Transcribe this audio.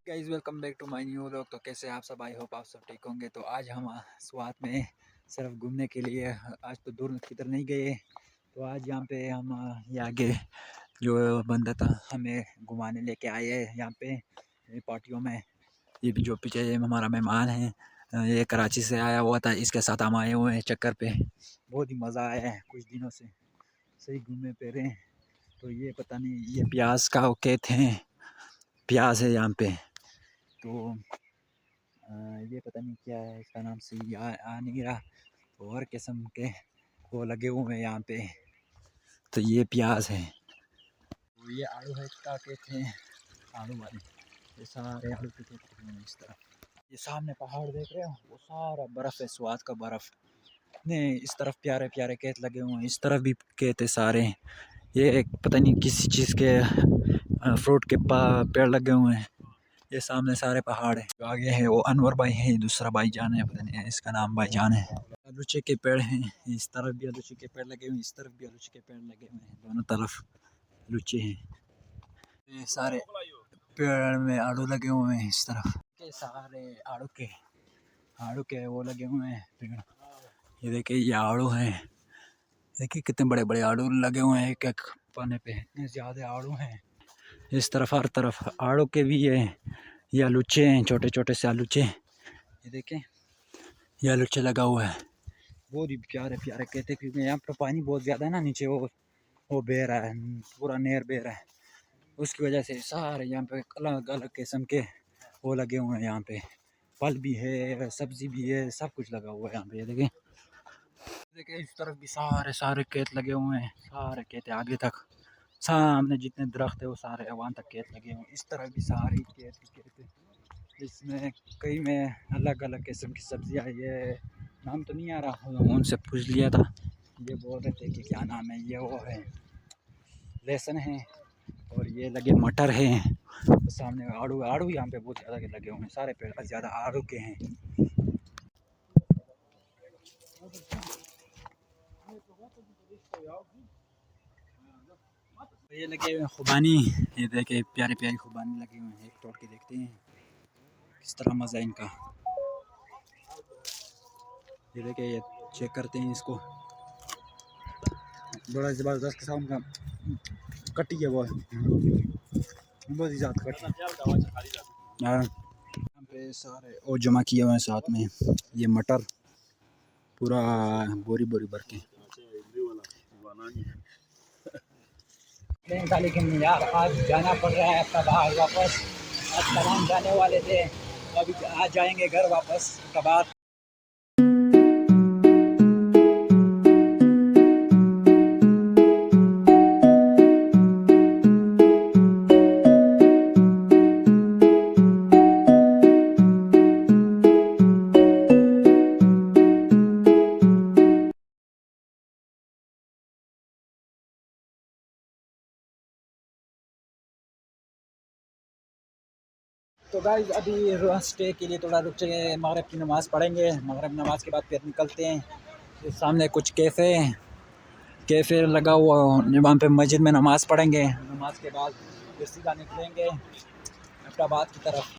Guys welcome back to my new vlog. तो कैसे आप सब, आई होप आप सब ठीक होंगे। तो आज हम स्वात में सिर्फ घूमने के लिए, आज तो दूर किधर नहीं गए। तो आज यहाँ पे हम ये आगे जो बंदा था हमें घुमाने लेके आए हैं यहाँ पे पार्टियों में। ये भी जो पीछे ये हमारा मेहमान है, ये कराची से आया हुआ था, इसके साथ हम आए हुए हैं चक्कर पे। बहुत ही मज़ा आया है, कुछ दिनों से सही घूमे फिरे। तो ये पता नहीं ये प्याज का कहते हैं, प्याज है यहाँ पे। तो ये पता नहीं क्या है, इसका नाम सही आ नहीं रहा। और किस्म के वो लगे हुए हैं यहाँ पे। तो ये प्याज है, तो ये आलू है, क्या कहते हैं, आलू वाले। ये सारे आलू के खेत हैं इस तरफ। ये सामने पहाड़ देख रहे हो, वो सारा बर्फ़ है, स्वाद का बर्फ़। नहीं, इस तरफ प्यारे प्यारे खेत लगे हुए हैं, इस तरफ भी खेत है सारे। ये एक पता नहीं किसी चीज़ के फ्रूट के पेड़ लगे हुए हैं। ये सामने सारे पहाड़ है। जो आगे है वो अनवर भाई है, दूसरा भाई जान है, पता नहीं इसका नाम भाई जान है। आलूचे के पेड़ हैं, इस तरफ भी आलूचे के पेड़ लगे हुए हैं, इस तरफ भी आलूचे के पेड़ लगे हुए हैं, दोनों तरफ आलूचे हैं। ये सारे पेड़ में आड़ू लगे हुए हैं इस तरफ के, सारे आड़ू के वो लगे हुए हैं पेड़। ये देखिए ये आड़ू हैं, देखिए कितने बड़े बड़े आड़ू लगे हुए हैं, एक एक पन्ने पे इतने ज़्यादा आड़ू हैं। इस तरफ हर तरफ आड़ू के भी है। ये आलूचे हैं, छोटे छोटे से आलूचे। ये देखें ये आलूचे लगा हुआ है, बहुत ही प्यारे प्यारे कहते, क्योंकि यहाँ पर पानी बहुत ज़्यादा है ना, नीचे वो बह रहा है, पूरा नहर बह रहा है, उसकी वजह से सारे यहाँ पे अलग अलग किस्म के वो लगे हुए हैं। यहाँ पे फल भी है, सब्जी भी है, सब कुछ लगा हुआ है यहाँ पे। ये देखें इस तरफ भी सारे खेत लगे हुए हैं, सारे खेत आगे तक, सामने जितने दरख्त है वो सारे वहाँ तक खेत लगे हुए हैं। इस तरफ भी सारी खेत है, इसमें कई में अलग अलग किस्म की सब्जियाँ। ये नाम तो नहीं आ रहा, उनसे पूछ लिया था, ये बोल रहे थे कि क्या नाम है। ये वो है लहसुन है, और ये लगे मटर हैं। तो सामने आड़ू यहाँ पे बहुत ज़्यादा लगे हुए हैं, सारे पेड़ ज़्यादा आड़ू के हैं। ये लगे हुए खुबानी, ये देखे प्यारे प्यारे खुबानी लगे हुए हैं, एक तोड़ के देखते हैं किस तरह मज़ा है इनका। ये देखे, ये चेक करते हैं इसको, बड़ा ज़बरदस्त किस्म का कटी है, वो बहुत ही ज़्यादा कटी। यहाँ पे सारे और जमा किए हुए हैं साथ में, ये मटर पूरा बोरी भर के। लेकिन यार आज जाना पड़ रहा है कबार वापस। आज तमाम जाने वाले थे, अभी आज जाएंगे घर वापस कबार। तो गाइस अभी स्टे के लिए थोड़ा रुक जाए, मगरिब की नमाज़ पढ़ेंगे, मगरिब नमाज के बाद फिर निकलते हैं। तो सामने कुछ कैफ़े लगा हुआ, वहाँ पे मस्जिद में नमाज़ पढ़ेंगे, नमाज के बाद फिर सीधा निकलेंगे अहमदाबाद की तरफ।